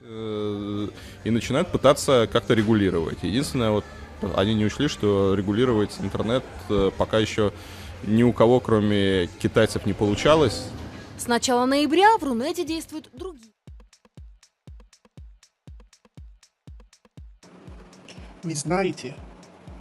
и начинают пытаться как-то регулировать. Единственное, вот они не учли, что регулировать интернет пока еще ни у кого, кроме китайцев, не получалось. С начала ноября в Рунете действуют другие. Вы знаете,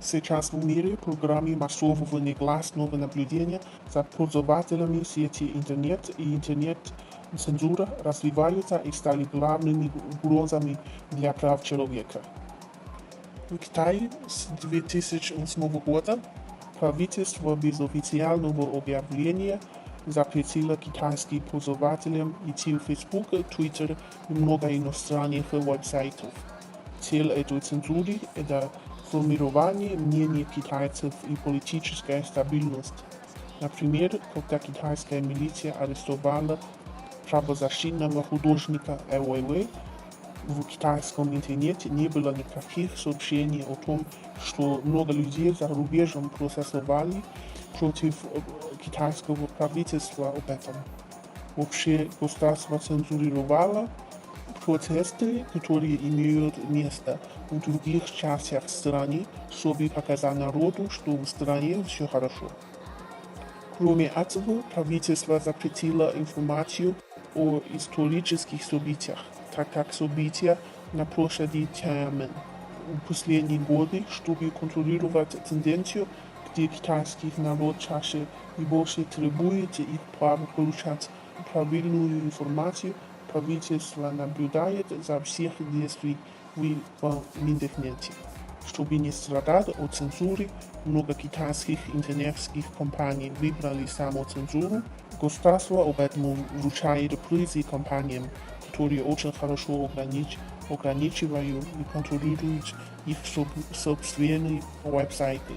сейчас в мире программы массового негласного наблюдения за пользователями сети интернет и интернет-цензура развиваются и стали главными угрозами для прав человека. В Китае с 2008 года правительство без официального объявления запретило китайским пользователям идти в Facebook, Twitter и много иностранных веб-сайтов. Цель этой цензуры – это формирование мнений китайцев и политическая стабильность. Например, когда китайская милиция арестовала правозащитного художника Вэйвэй, в китайском интернете не было никаких сообщений о том, что много людей за рубежом протестовали против китайского правительства об этом. Вообще государство цензурировало протесты, которые имеют место в других частях страны, чтобы показать народу, что в стране все хорошо. Кроме этого, правительство запретило информацию о исторических событиях, так как события на площади Тяньаньмэнь в последние годы, чтобы контролировать тенденцию, где китайский народ чаще и больше требует их права получать правильную информацию. Правительство наблюдает за всех действий в интернете. Чтобы не страдать от цензуры, много китайских интернетских компаний выбрали самоцензуру. Государство об этом вручает призы компаниям, которые очень хорошо ограничивают и контролируют их собственные веб-сайты.